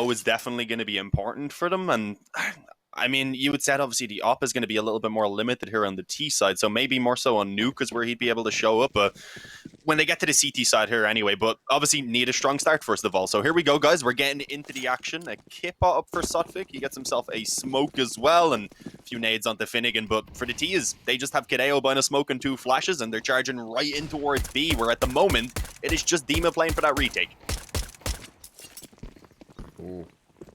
tempo is definitely going to be important for them. And I mean, you would said obviously the op is going to be a little bit more limited here on the T side, so maybe more so on Nuke is where he'd be able to show up. But when they get to the CT side here anyway, but obviously need a strong start first of all. So here we go, guys. We're getting into the action. A Kippa up for Sotvik. He gets himself a smoke as well, and a few nades onto Finnegan. But for the T's, they just have Kideo buying a smoke and 2 flashes, and they're charging right in towards B, where at the moment, it is just Dima playing for that retake. Ooh.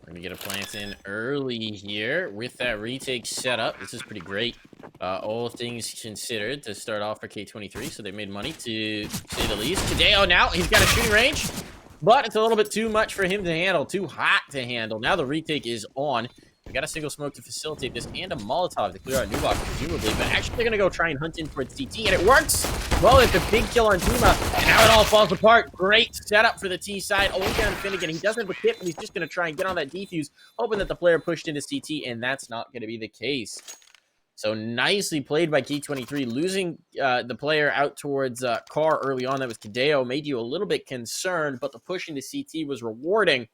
We're going to get a plant in early here with that retake setup. This is pretty great. All things considered to start off for K23, so they made money to say the least. Kideo now, he's got a shooting range, but it's a little bit too much for him to handle, too hot to handle. Now the retake is on. We got a single smoke to facilitate this and a Molotov to clear out Nubok, presumably, but actually they're going to go try and hunt in towards TT, and it works! Well, it's a big kill on Dima, and now it all falls apart. Great setup for the T side. Only down Finnegan. He doesn't have a kit, but he's just going to try and get on that defuse, hoping that the player pushed into CT, and that's not going to be the case. So nicely played by K23, losing the player out towards Car early on. That was Kideo, made you a little bit concerned, but the push into CT was rewarding.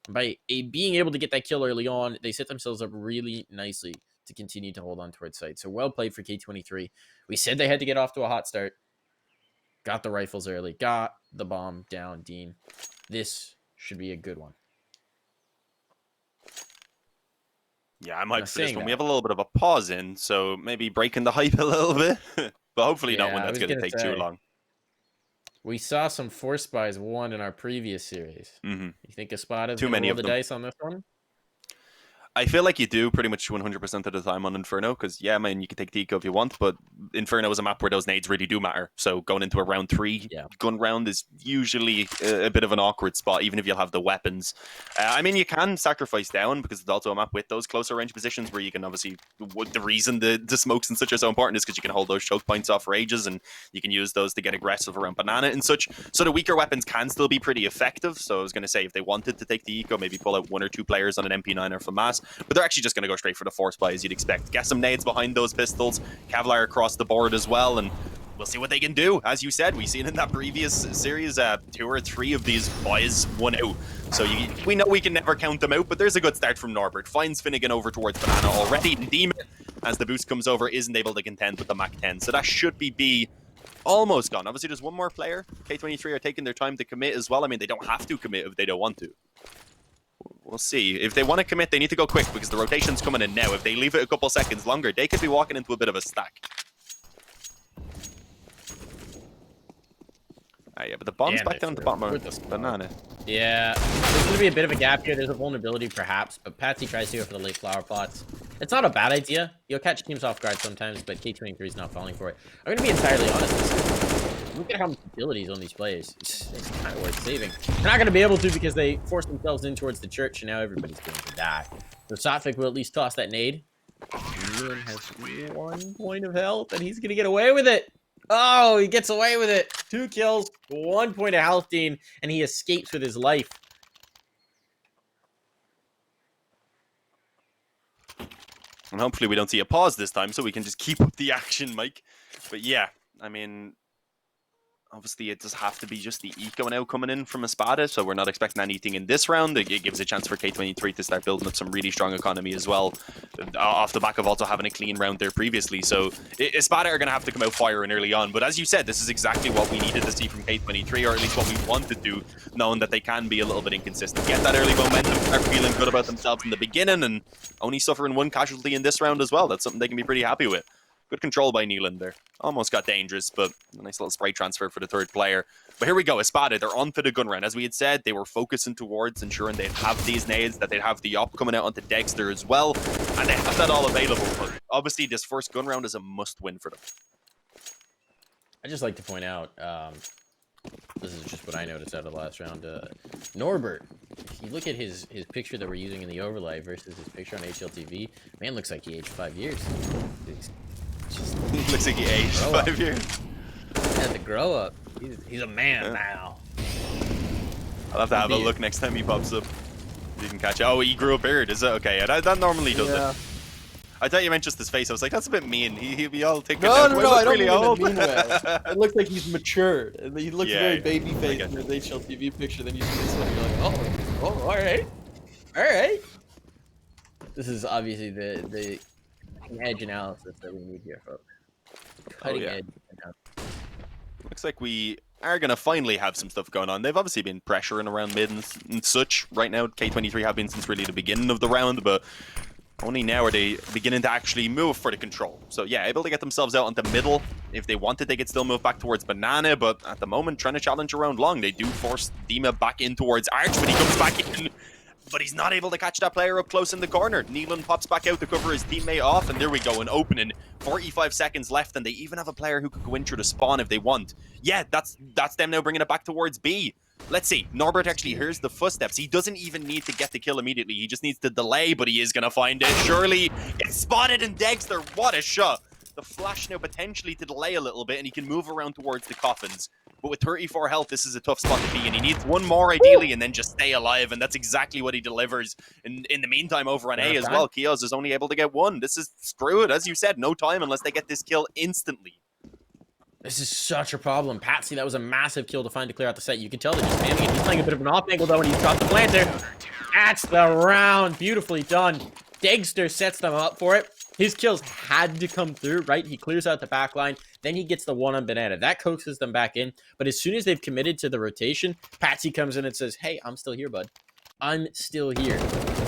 By being able to get that kill early on, they set themselves up really nicely to continue to hold on towards site. So well played for K23. We said they had to get off to a hot start. Got the rifles early. Got the bomb down, Dean. This should be a good one. Yeah, I'm hyped for this one. We have a little bit of a pause in, so maybe breaking the hype a little bit. But hopefully not one that's going to take too long. We saw some Force Spies won in our previous series. You think IESPADA is going to roll the dice on this one? I feel like you do pretty much 100% of the time on Inferno, because, yeah, man, you can take the eco if you want, but Inferno is a map where those nades really do matter. So going into a round 3 gun round is usually a bit of an awkward spot, even if you'll have the weapons. I mean, you can sacrifice down, because it's also a map with those closer range positions where you can obviously... The reason the smokes and such are so important is because you can hold those choke points off for ages, and you can use those to get aggressive around Banana and such. So the weaker weapons can still be pretty effective. So I was going to say, if they wanted to take the eco, maybe pull out 1 or 2 players on an MP9 or FAMAS. But they're actually just going to go straight for the Force Spy, as you'd expect. Get some nades behind those pistols, Kevlar across the board as well, and we'll see what they can do. As you said, we've seen in that previous series 2 or 3 of these boys won out. So we know we can never count them out, but there's a good start from Norbert. Finds Finnegan over towards Banana already. Demon, as the boost comes over, isn't able to contend with the Mach 10. So that should be B almost gone. Obviously, there's one more player. K23 are taking their time to commit as well. I mean, they don't have to commit if they don't want to. We'll see. If they want to commit, they need to go quick because the rotation's coming in now. If they leave it a couple seconds longer, they could be walking into a bit of a stack. Yeah, but the bomb's back down to the bottom of Banana. Yeah, there's going to be a bit of a gap here. There's a vulnerability, perhaps, but Patsy tries to go for the late flower plots. It's not a bad idea. You'll catch teams off guard sometimes, but K23 is not falling for it. I'm going to be entirely honest. Look at how much abilities on these players. It's kind of worth saving. They're not going to be able to because they forced themselves in towards the church, and now everybody's going to die. So Sotvik will at least toss that nade. Nealon has 1 point of health, and he's going to get away with it. Oh, he gets away with it. 2 kills, 1 point of health, Dean, and he escapes with his life. And hopefully we don't see a pause this time, so we can just keep up the action, Mike. But yeah, I mean, obviously it does have to be just the eco now coming in from IESPADA, so we're not expecting anything in this round. It gives a chance for K23 to start building up some really strong economy as well, off the back of also having a clean round there previously. So IESPADA are going to have to come out firing early on, but as you said, this is exactly what we needed to see from K23, or at least what we wanted to, knowing that they can be a little bit inconsistent. Get that early momentum, start feeling good about themselves in the beginning, and only suffering 1 casualty in this round as well. That's something they can be pretty happy with. Good control by Nealon there. Almost got dangerous, but a nice little spray transfer for the 3rd player. But here we go, IESPADA, they're on to the gun round. As we had said, they were focusing towards ensuring they'd have these nades, that they'd have the op coming out onto Dexter as well, and they have that all available. But obviously, this first gun round is a must-win for them. I just like to point out, this is just what I noticed out of the last round. Norbert, if you look at his picture that we're using in the overlay versus his picture on HLTV, man looks like he aged 5 years. He looks like he aged 5 years. He had to grow up. He's a man now. I'll have to have a look next time he pops up. You can catch it. Oh, he grew a beard. Is it okay? Yeah, that normally does it. I thought you meant just his face. I was like, that's a bit mean. He'd be all taken. No, I don't really old. Mean way. It looks like he's matured. And he looks very baby faced in his HLTV picture. Then you see this one, and you're like, oh, all right. All right. This is obviously the edge analysis that we need here, folks. Cutting edge. Looks like we are going to finally have some stuff going on. They've obviously been pressuring around mid and such right now. K23 have been since really the beginning of the round, but only now are they beginning to actually move for the control. So yeah, able to get themselves out into middle. If they wanted, they could still move back towards Banana, but at the moment, trying to challenge around long, they do force Dima back in towards Arch, but he comes back in. But he's not able to catch that player up close in the corner. Neelan pops back out to cover his teammate off, and there we go, an opening. 45 seconds left, and they even have a player who could go in through the spawn if they want. Yeah, that's them now bringing it back towards B. Let's see. Norbert actually hears the footsteps. He doesn't even need to get the kill immediately. He just needs to delay, but he is going to find it. Surely it's spotted, and Dexter, what a shot. The flash now potentially to delay a little bit, and he can move around towards the coffins. But with 34 health, this is a tough spot to be in. He needs one more, ideally, and then just stay alive, and that's exactly what he delivers. In the meantime, over on A as well, Kios is only able to get one. This is, screw it, as you said, no time unless they get this kill instantly. This is such a problem. Patsy, that was a massive kill to find to clear out the site. You can tell they're just spamming it. He's playing a bit of an off angle, though, when he's dropped the planter. That's the round. Beautifully done. Dexter sets them up for it. His kills had to come through, right? He clears out the back line. Then he gets the one on Banana. That coaxes them back in. But as soon as they've committed to the rotation, Patsy comes in and says, hey, I'm still here, bud. I'm still here.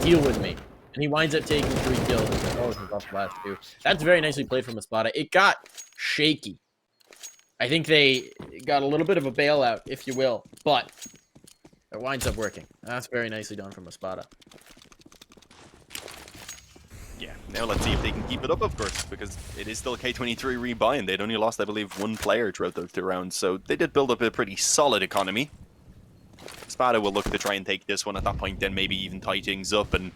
Deal with me. And he winds up taking 3 kills. Oh, he's off the last 2. That's very nicely played from ESPADA. It got shaky. I think they got a little bit of a bailout, if you will. But it winds up working. That's very nicely done from ESPADA. Yeah, now let's see if they can keep it up, of course, because it is still K23 rebuy, and they'd only lost, I believe, 1 player throughout those 2 rounds, so they did build up a pretty solid economy. ESPADA will look to try and take this one at that point, then maybe even tie things up, and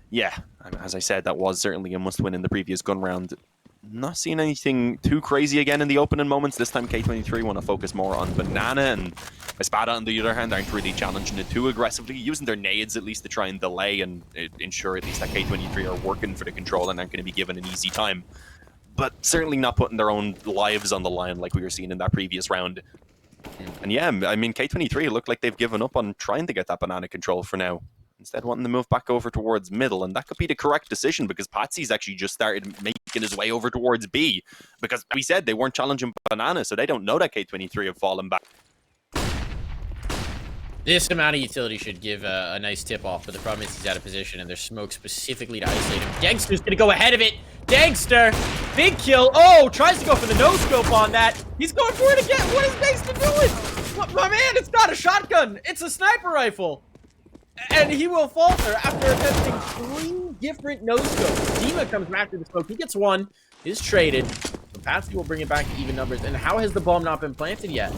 yeah, as I said, that was certainly a must-win in the previous gun round. Not seeing anything too crazy again in the opening moments. This time K23 want to focus more on Banana, and ESPADA, on the other hand, aren't really challenging it too aggressively, using their nades at least to try and delay and ensure at least that K23 are working for the control and aren't going to be given an easy time. But certainly not putting their own lives on the line like we were seeing in that previous round. And yeah, I mean, K23 look like they've given up on trying to get that Banana control for now. Instead wanting to move back over towards middle, and that could be the correct decision because Patsy's actually just started making his way over towards B, because we said they weren't challenging Banana, so they don't know that K23 have fallen back. This amount of utility should give a nice tip-off, but the problem is he's out of position, and there's smoke specifically to isolate him. Dexter's going to go ahead of it. Dexter, big kill. Oh, tries to go for the no-scope on that. He's going for it again. What is Dexter doing? What, my man, it's not a shotgun. It's a sniper rifle. And he will falter after attempting 3 different no-scopes. Dima comes back to the smoke. He gets 1. Is traded. But Patsy will bring it back to even numbers. And how has the bomb not been planted yet?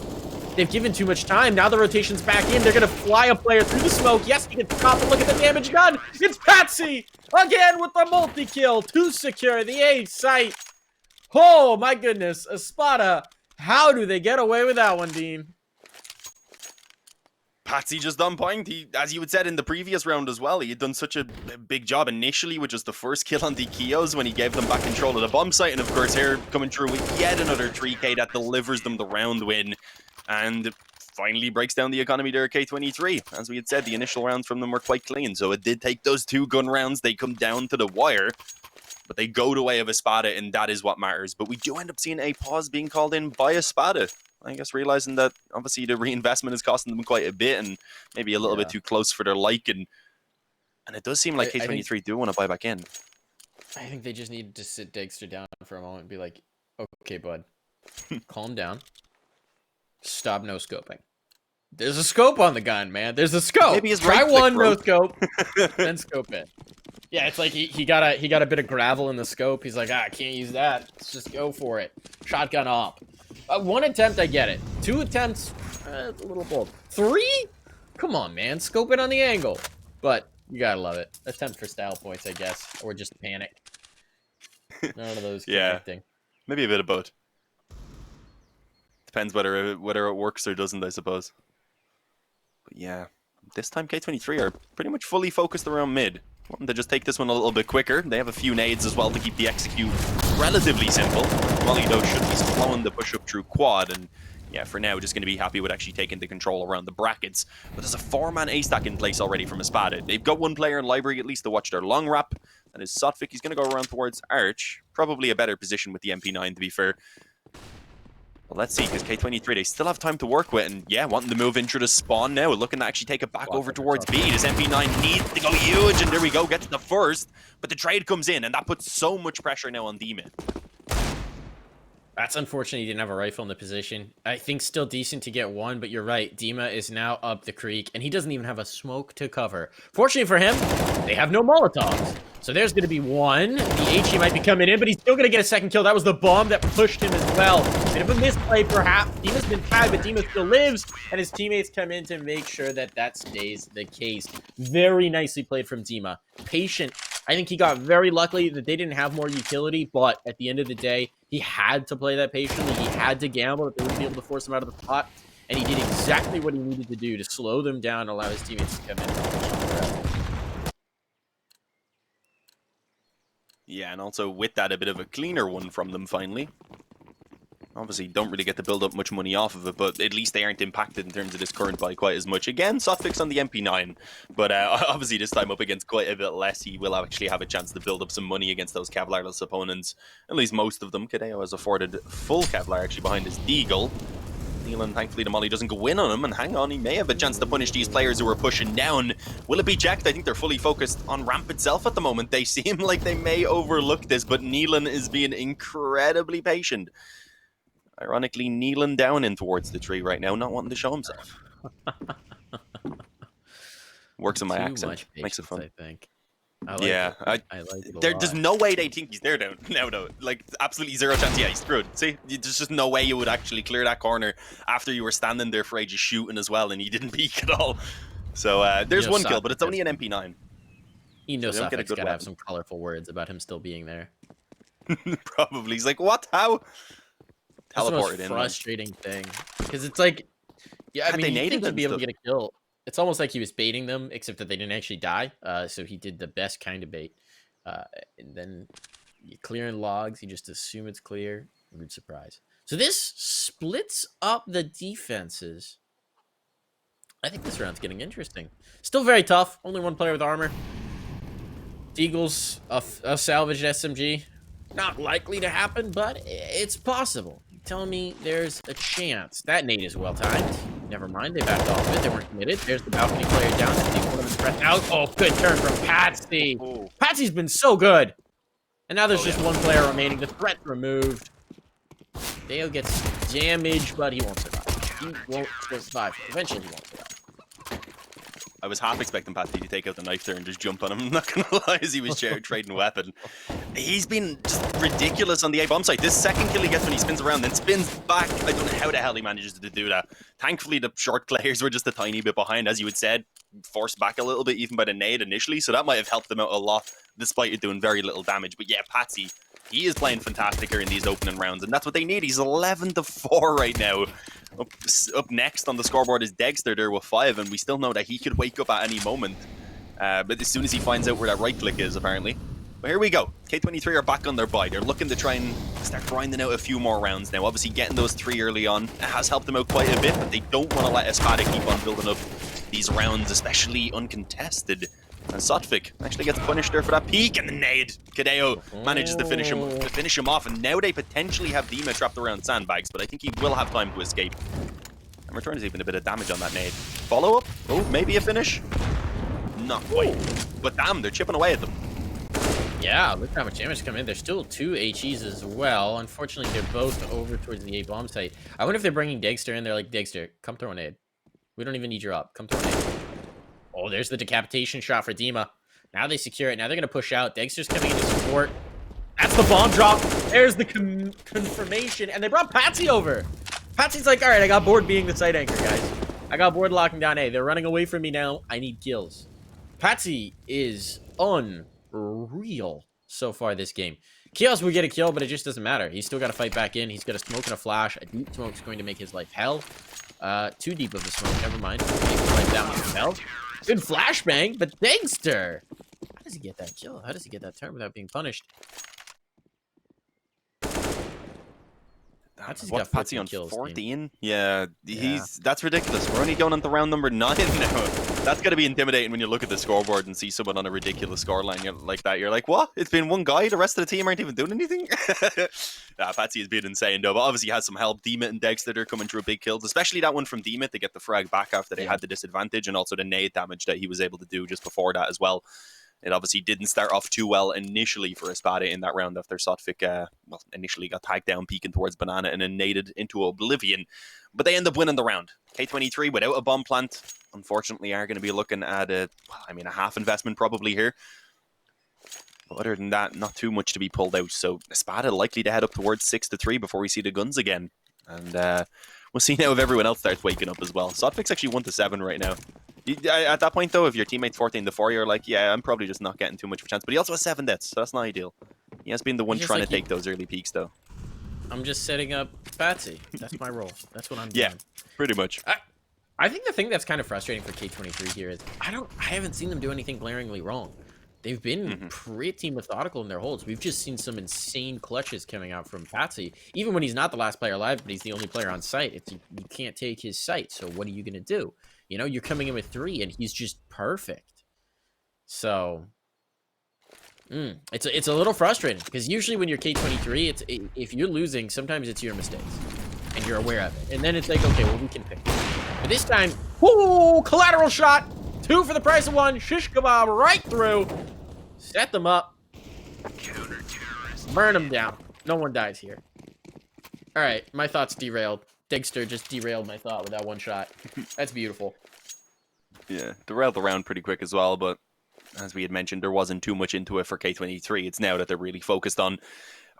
They've given too much time. Now the rotation's back in. They're going to fly a player through the smoke. Yes, he gets caught, but look at the damage done. It's Patsy again with the multi-kill to secure the A site. Oh, my goodness. ESPADA, how do they get away with that one, Dean? Patsy just on point. He, as you had said in the previous round as well, he had done such a big job initially with just the first kill on the Kios when he gave them back control of the bomb site, and of course here coming through with yet another 3k that delivers them the round win, and finally breaks down the economy there at K23. As we had said, the initial rounds from them were quite clean, so it did take those 2 gun rounds. They come down to the wire, but they go the way of ESPADA, and that is what matters. But we do end up seeing a pause being called in by ESPADA. I guess realizing that obviously the reinvestment is costing them quite a bit and maybe a little bit too close for their liking. And it does seem like K23 do want to buy back in. I think they just need to sit Dexter down for a moment and be like, okay, bud, calm down. Stop no-scoping. There's a scope on the gun, man. There's a scope. Maybe his Try right one click, no-scope, then scope it. Yeah, it's like he got a bit of gravel in the scope. He's like, I can't use that. Let's just go for it. Shotgun op. 1 attempt, I get it. 2 attempts, a little bold. 3? Come on, man. Scope it on the angle. But you gotta love it. Attempt for style points, I guess. Or just panic. None of those connecting. Maybe a bit of both. Depends whether it works or doesn't, I suppose. But yeah, this time K23 are pretty much fully focused around mid. Wanting to just take this one a little bit quicker. They have a few nades as well to keep the execute relatively simple. Molly, though, should be slowing the push up through quad, and yeah, for now, just going to be happy with actually taking the control around the brackets. But there's a 4-man A-stack in place already from ESPADA. They've got one player in library at least to watch their long wrap. That is Sotfik. He's going to go around towards Arch. Probably a better position with the MP9, to be fair. Well, let's see, because K23, they still have time to work with, and yeah, wanting to move into the spawn now, looking to actually take it back over towards B. This MP9 needs to go huge, and there we go, gets the first, but the trade comes in, and that puts so much pressure now on D-Mid. That's unfortunate he didn't have a rifle in the position. I think still decent to get one, but you're right. Dima is now up the creek, and he doesn't even have a smoke to cover. Fortunately for him, they have no Molotovs. So there's going to be one. The HE might be coming in, but he's still going to get a second kill. That was the bomb that pushed him as well. Bit of a misplay, perhaps. Dima's been tagged, but Dima still lives, and his teammates come in to make sure that that stays the case. Very nicely played from Dima. Patient. I think he got very lucky that they didn't have more utility, but at the end of the day, he had to play that patiently. He had to gamble that they wouldn't be able to force him out of the spot, and he did exactly what he needed to do to slow them down and allow his teammates to come in. Yeah, and also with that, a bit of a cleaner one from them finally. Obviously, don't really get to build up much money off of it, but at least they aren't impacted in terms of this current buy quite as much. Again, Sotfik's on the MP9, but obviously this time up against quite a bit less. He will actually have a chance to build up some money against those Kevlarless opponents, at least most of them. Kadeo has afforded full Kevlar actually behind his Deagle. Nealon, thankfully, the molly doesn't go in on him, and hang on, he may have a chance to punish these players who are pushing down. Will it be checked? I think they're fully focused on ramp itself at the moment. They seem like they may overlook this, but Nealon is being incredibly patient. Ironically, kneeling down in towards the tree right now, not wanting to show himself. Works on my accent. Makes it fun. I think. I like it there's no way they think he's there now, though. Like, absolutely zero chance. Yeah, he's screwed. See, there's just no way you would actually clear that corner after you were standing there for ages shooting as well, and he didn't peek at all. So there's one kill, but it's only an MP9. He knows Sotfik's gotta have some colorful words about him still being there. Probably. He's like, what? How? That's the most frustrating thing, because it's like, yeah, I mean, you think he'd be able to get a kill. It's almost like he was baiting them, except that they didn't actually die. So he did the best kind of bait. And then you clearing logs, you just assume it's clear. Good surprise. So this splits up the defenses. I think this round's getting interesting. Still very tough. Only one player with armor. Deagle's a salvaged SMG. Not likely to happen, but it's possible. Telling me there's a chance. That nade is well timed. Never mind, they backed off it. They weren't committed. There's the balcony player down. They take one of his breath out. Oh, good turn from Patsy. Oh. Patsy's been so good. And now there's just one player remaining. The threat removed. Dale gets damaged, but he won't survive. He won't survive. Eventually, he won't survive. I was half expecting Patsy to take out the knife there and just jump on him. I'm not going to lie, as he was trading a weapon. He's been just ridiculous on the A-bomb site. This second kill he gets when he spins around, then spins back. I don't know how the hell he manages to do that. Thankfully, the short players were just a tiny bit behind, as you had said, forced back a little bit even by the nade initially, so that might have helped them out a lot, despite it doing very little damage. But yeah, Patsy, he is playing fantastic here in these opening rounds, and that's what they need. He's 11-4 right now. Up next on the scoreboard is Dexter there with 5, and we still know that he could wake up at any moment. But as soon as he finds out where that right click is, apparently. But here we go. K23 are back on their bye. They're looking to try and start grinding out a few more rounds now. Obviously, getting those 3 early on has helped them out quite a bit, but they don't want to let ESPADA keep on building up these rounds, especially uncontested. And Sotfik actually gets punished there for that peek, and the nade. Kadeo manages to finish him off, and now they potentially have Dima trapped around sandbags, but I think he will have time to escape. And returns even a bit of damage on that nade. Follow up? Oh, maybe a finish? Not quite. But damn, they're chipping away at them. Yeah, look how much damage coming in. There's still 2 HEs as well. Unfortunately, they're both over towards the A-bomb site. I wonder if they're bringing Dexter in. They're like, Dexter, come throw a nade. We don't even need your op. Come throw a nade. Oh, there's the decapitation shot for Dima. Now they secure it. Now they're going to push out. Dexter's coming in to support. That's the bomb drop. There's the confirmation. And they brought Patsy over. Patsy's like, all right, I got bored being the site anchor, guys. I got bored locking down A. They're running away from me now. I need kills. Patsy is unreal so far this game. Chaos will get a kill, but it just doesn't matter. He's still got to fight back in. He's got a smoke and a flash. A deep smoke's going to make his life hell. Too deep of a smoke. Never mind. Make his life down with hell. Good flashbang, but Dexter! How does he get that kill? How does he get that turn without being punished? Patsy's What's got Patsy 14 on kills, team. 14? Yeah, that's ridiculous. We're only going on to round number 9 now. That's going to be intimidating when you look at the scoreboard and see someone on a ridiculous scoreline like that. You're like, what? It's been one guy. The rest of the team aren't even doing anything? Patsy has been insane, though. But obviously has some help. Demet and Dexter, they're coming through big kills, especially that one from Demet to get the frag back after they had the disadvantage, and also the nade damage that he was able to do just before that as well. It obviously didn't start off too well initially for ESPADA in that round after Sotfik, initially got tagged down, peeking towards Banana, and then naded into oblivion. But they end up winning the round. K23, without a bomb plant, unfortunately, are going to be looking at a half investment probably here. But other than that, not too much to be pulled out. So ESPADA likely to head up towards 6-3 before we see the guns again. And we'll see now if everyone else starts waking up as well. Sotfik's actually 1-7 right now. At that point, though, if your teammate's 14-4, you're like, yeah, I'm probably just not getting too much of a chance. But he also has 7 deaths, so that's not ideal. He has been the one trying to take those early peaks, though. I'm just setting up Patsy. That's my role. That's what I'm doing. Yeah, pretty much. I think the thing that's kind of frustrating for K23 here is I haven't seen them do anything glaringly wrong. They've been pretty methodical in their holds. We've just seen some insane clutches coming out from Patsy. Even when he's not the last player alive, but he's the only player on site. You can't take his site, so what are you going to do? You know, you're coming in with 3, and he's just perfect. So, it's a little frustrating, because usually when you're K23, if you're losing, sometimes it's your mistakes, and you're aware of it. And then it's like, okay, well, we can pick it. But this time, whoo, collateral shot! 2 for the price of 1. Shish kebab right through. Set them up. Burn them down. No one dies here. All right, my thoughts derailed. Dexter just derailed my thought with that one shot. That's beautiful. Yeah, derailed the round pretty quick as well, but as we had mentioned, there wasn't too much into it for K23. It's now that they're really focused on,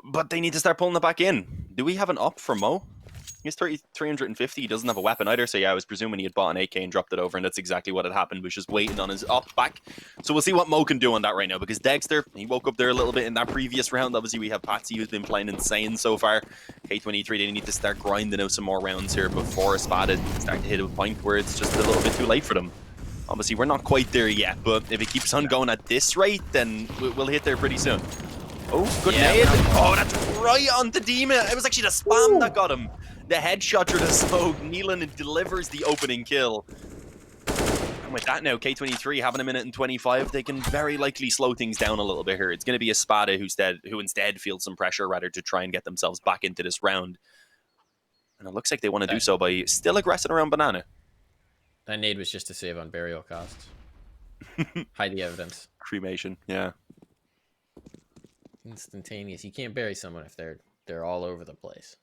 but they need to start pulling it back in. Do we have an up for Mo? He's 350. He doesn't have a weapon either, so yeah, I was presuming he had bought an AK and dropped it over, and that's exactly what had happened. Was just waiting on his up back. So we'll see what Mo can do on that right now, because Dexter, he woke up there a little bit in that previous round. Obviously, we have Patsy, who's been playing insane so far. K23, they need to start grinding out some more rounds here before ESPADA start to hit a point where it's just a little bit too late for them. Obviously, we're not quite there yet, but if it keeps on going at this rate, then we'll hit there pretty soon. Oh, good nade. Oh, that's right on the Demet. It was actually the spam that got him. The headshot through the smoke. Nealon delivers the opening kill. And with that now, K23 having a minute and 25, they can very likely slow things down a little bit here. It's going to be ESPADA who instead feels some pressure rather to try and get themselves back into this round. And it looks like they want to do so by still aggressing around Banana. That nade was just to save on burial costs. Hide the evidence. Cremation, yeah. Instantaneous. You can't bury someone if they're all over the place.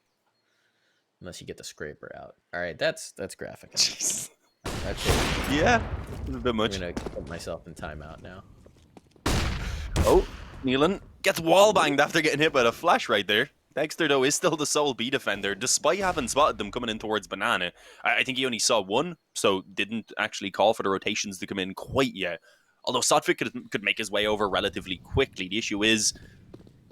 Unless you get the scraper out. All right, that's graphic. That's it. Yeah, a bit much. I'm gonna put myself in timeout now. Oh, Nealon gets wall banged after getting hit by the flash right there. Dexter, though, is still the sole B defender, despite having spotted them coming in towards Banana. I think he only saw one, so didn't actually call for the rotations to come in quite yet. Although Sotfik could make his way over relatively quickly. The issue is,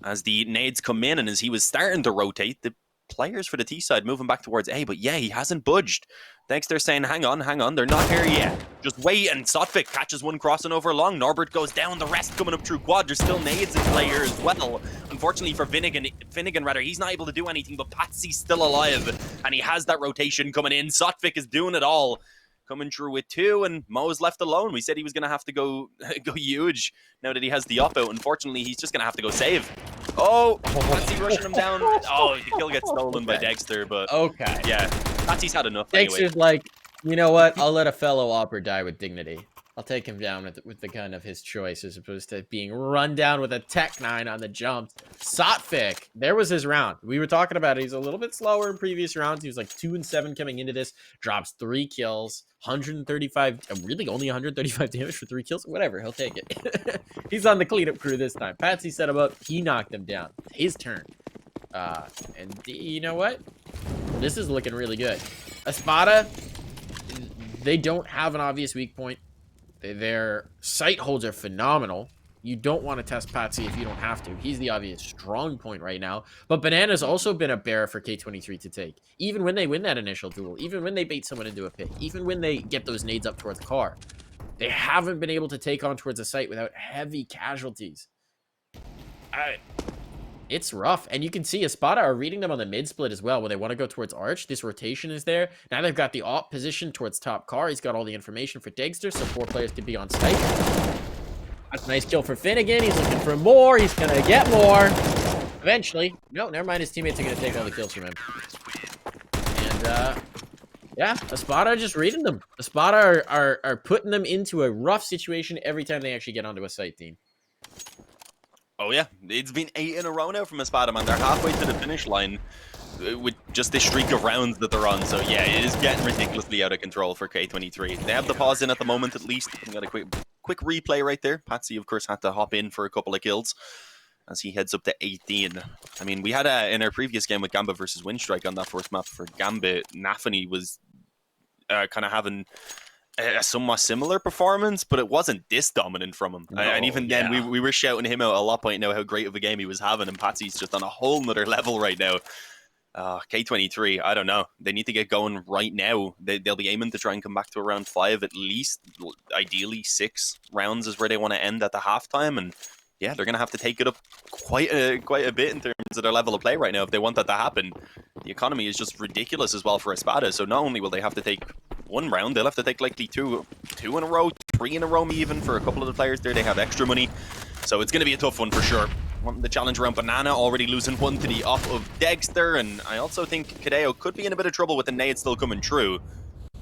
as the nades come in and as he was starting to rotate, the players for the T side moving back towards A, but yeah, he hasn't budged. Dexter saying, hang on, they're not here yet. Just wait, and Sotfik catches one crossing over long. Norbert goes down, the rest coming up through quad. There's still nades in play here as well. Unfortunately for Finnegan, he's not able to do anything, but Patsy's still alive, and he has that rotation coming in. Sotfik is doing it all. Coming through with 2, and Mo's left alone. We said he was going to have to go huge now that he has the up out. Unfortunately, he's just going to have to go save. Oh, Patsy rushing him down. Oh, the kill gets stolen by Dexter, but yeah, Patsy's had enough Dexter's anyway. like, you know what? I'll let a fellow opera die with dignity. I'll take him down with the gun of his choice as opposed to being run down with a Tech 9 on the jumps. Sotfik, there was his round. We were talking about it. He's a little bit slower in previous rounds. He was like 2-7 coming into this. Drops 3 kills, 135, really only 135 damage for 3 kills. Whatever, he'll take it. He's on the cleanup crew this time. Patsy set him up. He knocked him down. His turn. And you know what? This is looking really good. ESPADA, they don't have an obvious weak point. Their sight holds are phenomenal. You don't want to test Patsy if you don't have to. He's the obvious strong point right now. But Banana's also been a bear for K23 to take. Even when they win that initial duel, even when they bait someone into a pit, even when they get those nades up towards the car, they haven't been able to take on towards a site without heavy casualties. It's rough. And you can see ESPADA are reading them on the mid split as well, where they want to go towards Arch. This rotation is there. Now they've got the op position towards top car. He's got all the information for Degster, so 4 players can be on site. That's a nice kill for Finnegan. He's looking for more. He's going to get more. Eventually. No, never mind. His teammates are going to take all the kills from him. And, yeah, ESPADA are just reading them. ESPADA are putting them into a rough situation every time they actually get onto a site team. Oh yeah, it's been 8 in a row now from ESPADA, man. They're halfway to the finish line with just this streak of rounds that they're on. So yeah, it is getting ridiculously out of control for K23. They have the pause in at the moment, at least. We got a quick replay right there. Patsy, of course, had to hop in for a couple of kills as he heads up to 18. I mean, we had in our previous game with Gambit versus Windstrike on that first map for Gambit, Nafany was kind of having a somewhat similar performance, but it wasn't this dominant from him. No, and even then, we were shouting him out a lot, pointing out how great of a game he was having, and Patsy's just on a whole nother level right now. K23, I don't know. They need to get going right now. They'll be aiming to try and come back to around 5 at least. Ideally, 6 rounds is where they want to end at the halftime, and yeah, they're going to have to take it up quite a bit in terms of their level of play right now if they want that to happen. The economy is just ridiculous as well for ESPADA, so not only will they have to take 1 round, they'll have to take likely two in a row, 3 in a row even for a couple of the players there. They have extra money, so it's going to be a tough one for sure. Wanting the challenge around Banana, already losing 1 to the off of Degster, and I also think Kadeo could be in a bit of trouble with the nade still coming through.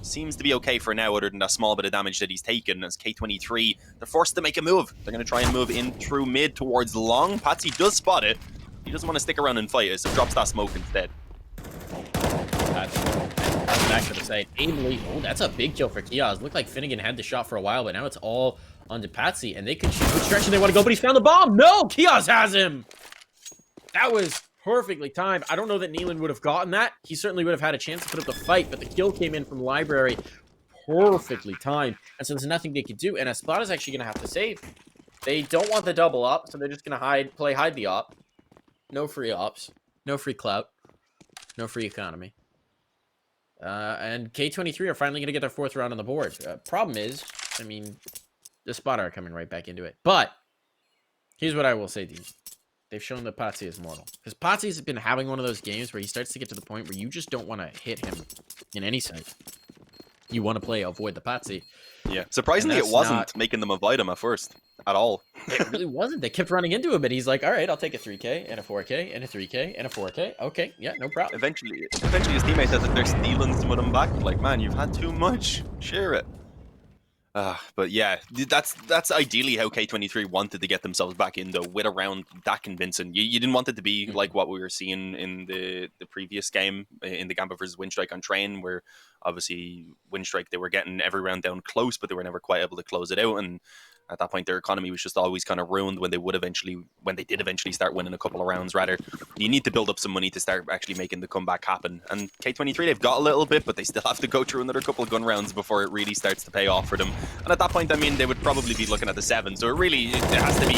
Seems to be okay for now, other than that small bit of damage that he's taken. As K23, they're forced to make a move. They're going to try and move in through mid towards long. Patsy does spot it. He doesn't want to stick around and fight, so drops that smoke instead. That's back to the site. Ably, oh, that's a big kill for Kiaz. Looked like Finnegan had the shot for a while, but now it's all onto Patsy, and they could choose which direction they want to go, but he's found the bomb. No, Kiaz has him. That was perfectly timed. I don't know that Neelan would have gotten that. He certainly would have had a chance to put up the fight, but the kill came in from Library perfectly timed, and so there's nothing they could do, and ESPADA's actually going to have to save. They don't want the double up, so they're just going to hide the op. No free ops. No free clout. No free economy. And K23 are finally going to get their 4th round on the board. Problem is, I mean, the ESPADA are coming right back into it. But here's what I will say to you. They've shown that Patsy is mortal. Because Patsy's been having one of those games where he starts to get to the point where you just don't want to hit him in any site. You want to play avoid the Patsy. Yeah, surprisingly it wasn't making them avoid him at first. At all. It really wasn't. They kept running into him, but he's like, all right, I'll take a 3K and a 4K and a 3K and a 4K. Okay, yeah, no problem. Eventually his teammates said that they're stealing some of them back. Like, man, you've had too much. Share it. But yeah, that's ideally how K23 wanted to get themselves back in, though, with a round that convincing. You didn't want it to be like what we were seeing in the previous game, in the Gambit versus Windstrike on Train, where obviously Windstrike, they were getting every round down close, but they were never quite able to close it out, and at that point, their economy was just always kind of ruined when they did eventually start winning a couple of rounds, rather. You need to build up some money to start actually making the comeback happen. And K23, they've got a little bit, but they still have to go through another couple of gun rounds before it really starts to pay off for them. And at that point, I mean, they would probably be looking at the 7. So it has to be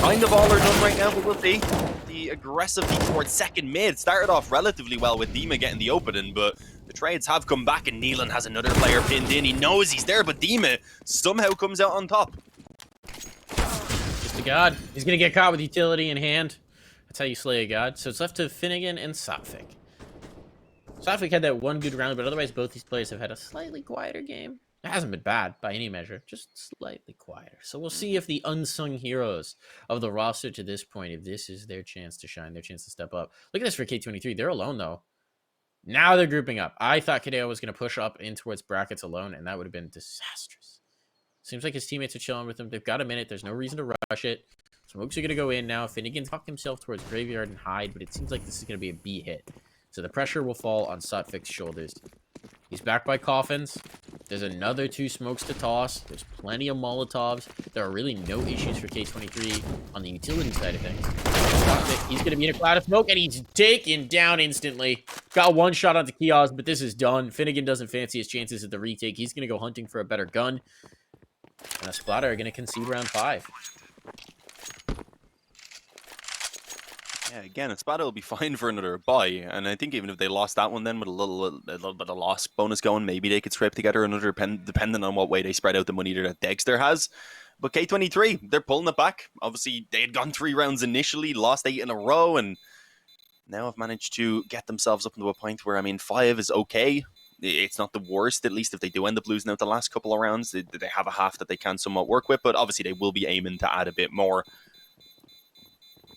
kind of all or none right now, but we'll see. The aggressively towards second mid started off relatively well with Dima getting the opening, but the trades have come back, and Neelan has another player pinned in. He knows he's there, but Dima somehow comes out on top. Just a god. He's going to get caught with utility in hand. That's how you slay a god. So it's left to Finnegan and Sophic. Sophic had that one good round, but otherwise both these players have had a slightly quieter game. It hasn't been bad by any measure, just slightly quieter. So we'll see if the unsung heroes of the roster to this point, if this is their chance to shine, their chance to step up. Look at this for K23. They're alone, though. Now they're grouping up. I thought Kadeo was going to push up in towards brackets alone, and that would have been disastrous. Seems like his teammates are chilling with him. They've got a minute. There's no reason to rush it. Smokes are going to go in now. Finnegan's tucked himself towards Graveyard and hide, but it seems like this is going to be a B hit. So the pressure will fall on Sotfik's shoulders. He's backed by Coffins. There's another 2 smokes to toss. There's plenty of Molotovs. There are really no issues for K23 on the utility side of things. He's going to be in a cloud of smoke, and he's taken down instantly. Got 1 shot onto Kiosk, but this is done. Finnegan doesn't fancy his chances at the retake. He's going to go hunting for a better gun. And ESPADA are going to concede round 5. Yeah, again, ESPADA will be fine for another bye, and I think even if they lost that one then with a little bit of loss bonus going, maybe they could scrape together another, depending on what way they spread out the money that Dexter has. But K23, they're pulling it back. Obviously, they had gone 3 rounds initially, lost 8 in a row, and now have managed to get themselves up into a point where, I mean, 5 is okay. It's not the worst, at least if they do end up losing out the last couple of rounds. They have a half that they can somewhat work with, but obviously they will be aiming to add a bit more.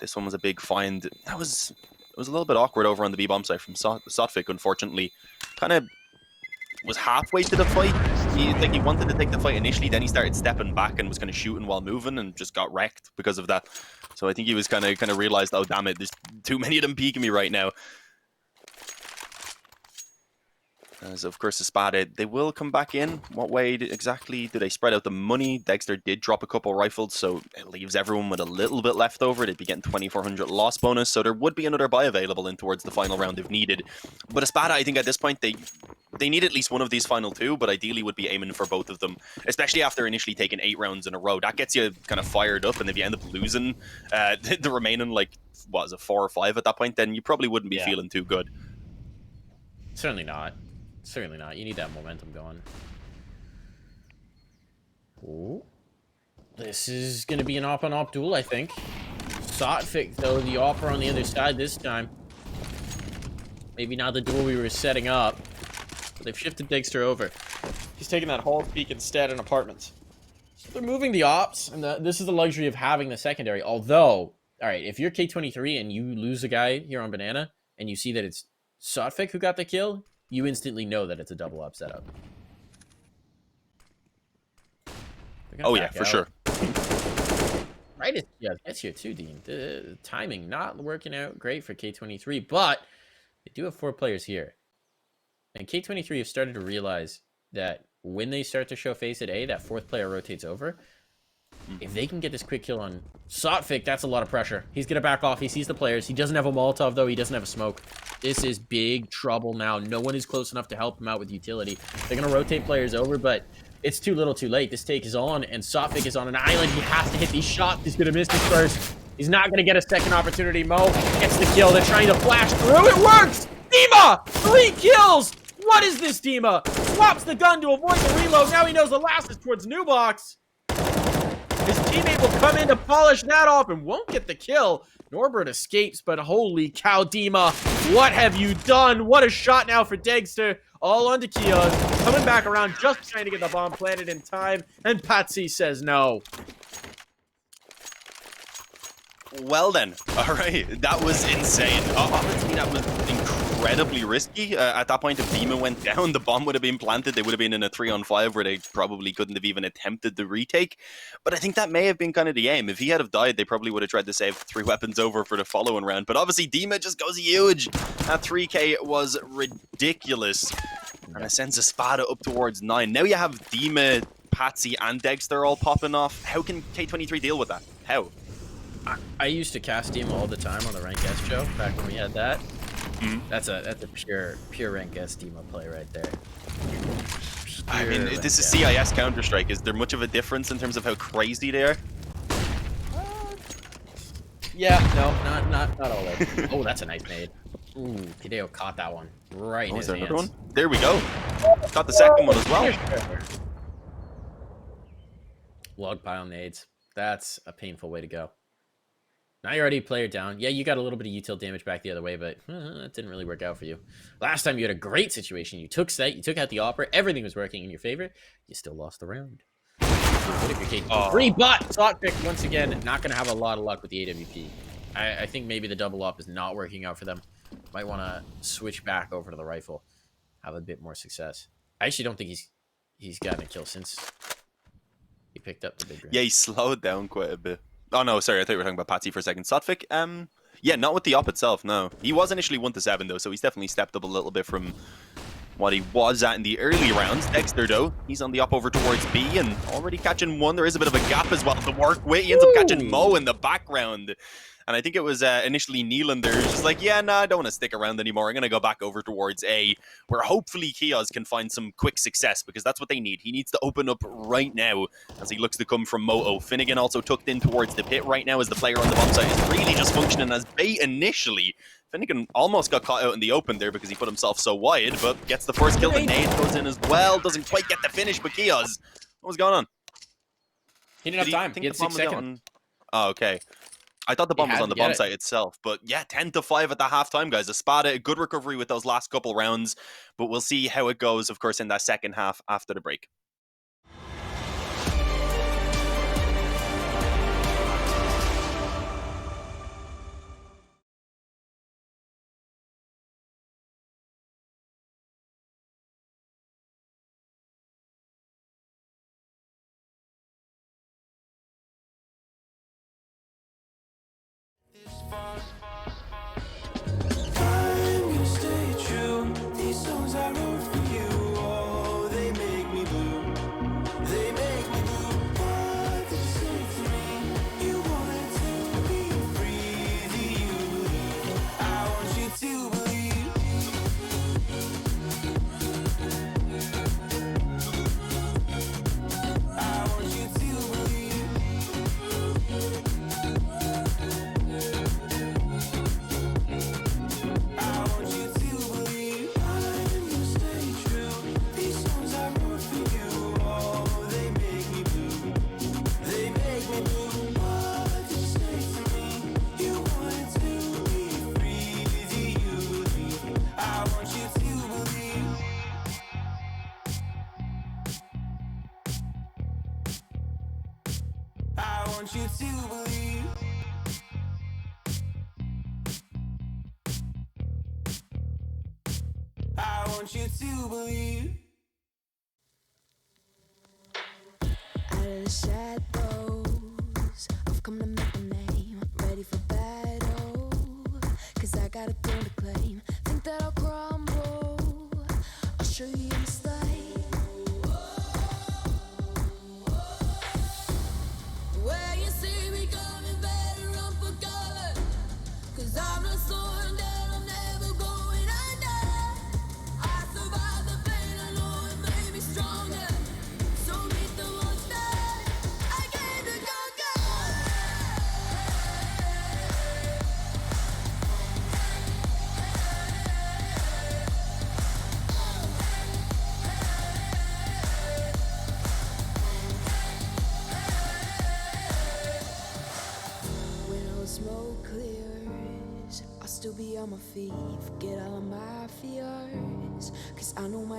This one was a big find. It was a little bit awkward over on the B-bomb side from Sotfik, unfortunately. Kind of was halfway to the fight. He wanted to take the fight initially, then he started stepping back and was kind of shooting while moving and just got wrecked because of that. So I think he was kind of realized, oh damn it, there's too many of them peeking me right now. As of course, ESPADA, they will come back in. What way exactly do they spread out the money? Dexter did drop a couple rifles, so it leaves everyone with a little bit left over. They'd be getting 2,400 loss bonus, so there would be another buy available in towards the final round if needed. But ESPADA, I think at this point, they need at least one of these final 2, but ideally would be aiming for both of them, especially after initially taking 8 rounds in a row. That gets you kind of fired up, and if you end up losing the remaining, like, what is it, 4 or 5 at that point, then you probably wouldn't be feeling too good. Certainly not. Certainly not. You need that momentum going. Ooh. This is going to be an op-on-op duel, I think. Sotfik, though, the offer on the other side this time. Maybe not the duel we were setting up. But they've shifted Dexter over. He's taking that Hall Peak instead in apartments. They're moving the ops, and this is the luxury of having the secondary. Although, all right, if you're K23 and you lose a guy here on Banana, and you see that it's Sotfik who got the kill, you instantly know that it's a double up setup. Oh yeah, for sure. Right, yeah, that's here too, Dean. The timing not working out great for K23, but they do have 4 players here. And K23 have started to realize that when they start to show face at A, that 4th player rotates over. If they can get this quick kill on Sotfik, that's a lot of pressure. He's going to back off. He sees the players. He doesn't have a Molotov, though. He doesn't have a smoke. This is big trouble now. No one is close enough to help him out with utility. They're going to rotate players over, but it's too little too late. This take is on, and Sotfik is on an island. He has to hit these shots. He's going to miss his first. He's not going to get a second opportunity. Mo gets the kill. They're trying to flash through. It works! Dima! 3 kills! What is this, Dima? Swaps the gun to avoid the reload. Now he knows the last is towards New Box. His teammate will come in to polish that off and won't get the kill. Norbert escapes, but holy cow, Dima, what have you done? What a shot now for Dexter. All onto Kios. Coming back around, just trying to get the bomb planted in time, and Patsy says no. Well then, all right, that was insane. Honestly, that was incredibly risky. At that point, if Dima went down, the bomb would have been planted. They would have been in a 3-on-5 where they probably couldn't have even attempted the retake. But I think that may have been kind of the aim. If he had have died, they probably would have tried to save 3 weapons over for the following round. But obviously, Dima just goes huge. That 3K was ridiculous. And it sends ESPADA up towards 9. Now you have Dima, Patsy, and Dexter all popping off. How can K23 deal with that? How? I used to cast Dima all the time on the Rank S show back when we had that. That's a pure Rank S Dima play right there. I mean, this is CIS Counter-Strike. Is there much of a difference in terms of how crazy they are? Yeah, no, not all of it. Oh, that's a nice nade. Ooh, Hideo caught that one right in his hands. Another one? There we go. Got the second one as well. Log pile nades. That's a painful way to go. Now you're already player down. Yeah, you got a little bit of util damage back the other way, but it didn't really work out for you. Last time you had a great situation. You took set, you took out the opera, everything was working in your favor. You still lost the round. What if you're K23? But Sotfik, once again, not going to have a lot of luck with the AWP. I think maybe the double up is not working out for them. Might want to switch back over to the rifle. Have a bit more success. I actually don't think he's gotten a kill since he picked up the big round. Yeah, he slowed down quite a bit. Oh, no, sorry. I thought you were talking about Patsy for a second. Sotfik, yeah, not with the op itself, no. He was initially 1-7, though, so he's definitely stepped up a little bit from what he was at in the early rounds. Dexter, though, he's on the op over towards B and already catching one. There is a bit of a gap as well to work with. He ends up catching Mo in the background. And I think it was initially Nealander who's just like, yeah, nah, I don't want to stick around anymore. I'm going to go back over towards A, where hopefully Kios can find some quick success, because that's what they need. He needs to open up right now as he looks to come from Moto. Finnegan also tucked in towards the pit right now as the player on the bomb site is really just functioning as bait initially. Finnegan almost got caught out in the open there because he put himself so wide, but gets the first kill. The nade goes in as well. Doesn't quite get the finish, but Kios, what was going on? He didn't have time. Think He had the bomb 6 was out seconds. on... Oh, okay. I thought the bomb was had on to the get bomb it. site itself, but yeah, 10-5 at the halftime, guys. ESPADA, a good recovery with those last couple rounds, but we'll see how it goes, of course, in that second half after the break.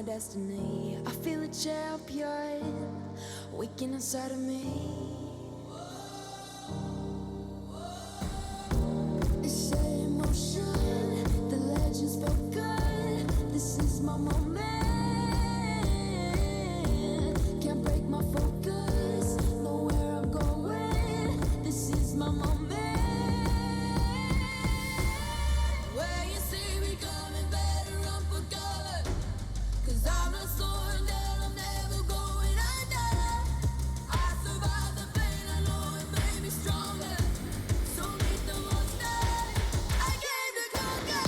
Destiny, I feel a champion waking inside of me. It's set in motion, the legend spoken. This is my moment. Can't break my focus, know where I'm going. This is my moment. Where you see me coming, better run for cover. 'Cause I'm not slowing down, I'm never going under. I survived the pain, I know it made me stronger. So meet the monster, I came to conquer.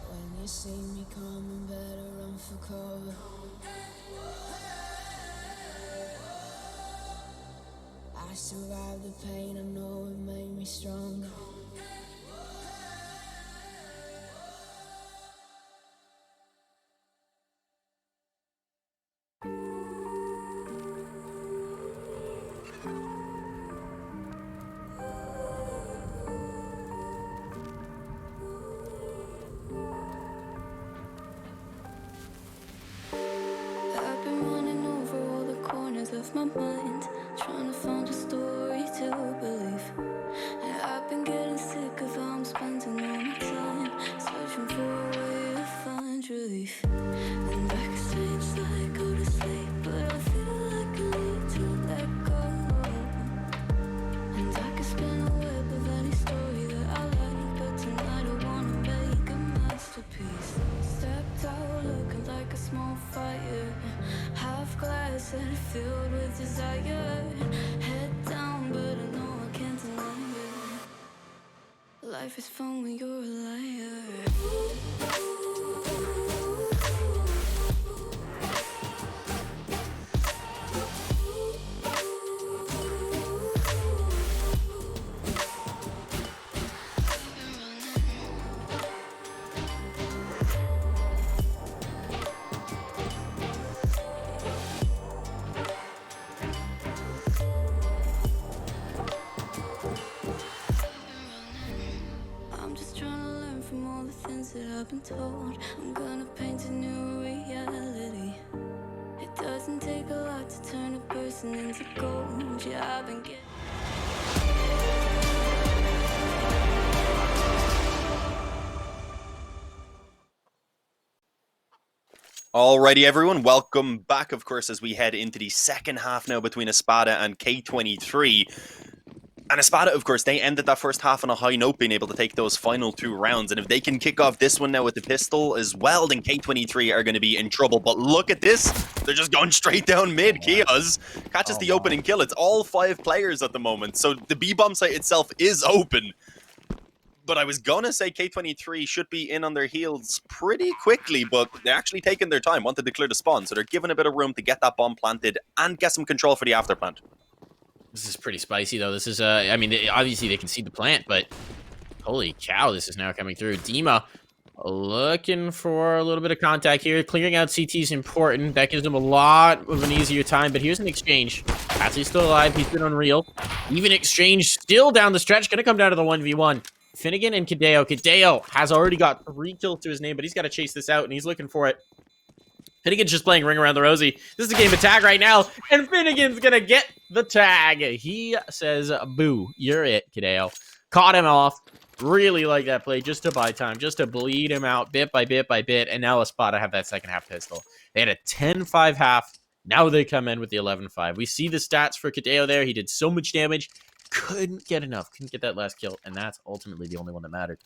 When you see me coming, better run for cover. I survived the pain, I know it made me stronger. I've been running over all the corners of my mind, trying to find a story to believe. And I've been getting sick of how I'm spending all my time, searching for a way to find relief. And I can say it's like go to sleep, but I feel like I need to let go. And I can spin a web of any story that I like, but tonight I wanna make a masterpiece. Stepped out looking like a small fire, half glass and filled with desire. Head down, but I know I can't deny it. Life is fun when you're a liar. I've been told. I'm gonna paint a new reality. It doesn't take a lot to turn a person into gold. Yeah, I've been getting. Alrighty, everyone, welcome back, of course, as we head into the second half now between ESPADA and K23. And ESPADA, of course, they ended that first half on a high note, being able to take those final 2 rounds. And if they can kick off this one now with the pistol as well, then K23 are going to be in trouble. But look at this. They're just going straight down mid. Kios catches the opening kill. It's all 5 players at the moment. So the B-bomb site itself is open. But I was going to say K23 should be in on their heels pretty quickly, but they're actually taking their time, wanted to clear the spawn. So they're given a bit of room to get that bomb planted and get some control for the after plant. This is pretty spicy, though. This is, I mean, obviously they can see the plant, but holy cow, this is now coming through. Dima looking for a little bit of contact here. Clearing out CT is important. That gives them a lot of an easier time, but here's an exchange. Patsy's still alive. He's been unreal. Even exchange still down the stretch. Going to come down to the 1v1. Finnegan and Kadeo. Kadeo has already got 3 kills to his name, but he's got to chase this out, and he's looking for it. Finnegan's just playing Ring Around the Rosie. This is a game of tag right now, and Finnegan's going to get the tag. He says, boo, you're it, Kadeo. Caught him off. Really like that play just to buy time, just to bleed him out bit by bit by bit, and now ESPADA have that second half pistol. They had a 10-5 half. Now they come in with the 11-5. We see the stats for Kadeo there. He did so much damage. Couldn't get enough. Couldn't get that last kill, and that's ultimately the only one that mattered.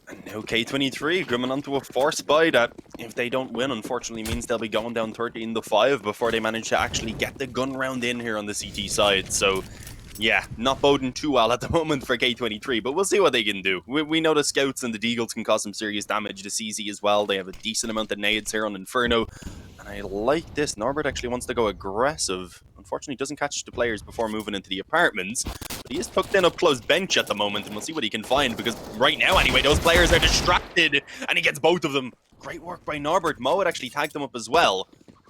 And now K23 coming onto a force buy that, if they don't win, unfortunately means they'll be going down 13-5 before they manage to actually get the gun round in here on the CT side. So, yeah, not boding too well at the moment for K23, but we'll see what they can do. We know the Scouts and the Deagles can cause some serious damage to CZ as well. They have a decent amount of nades here on Inferno. And I like this. Norbert actually wants to go aggressive. Unfortunately, doesn't catch the players before moving into the apartments. But he is tucked in up close bench at the moment, and we'll see what he can find, because right now, anyway, those players are distracted, and he gets both of them. Great work by Norbert. Mo had actually tagged them up as well.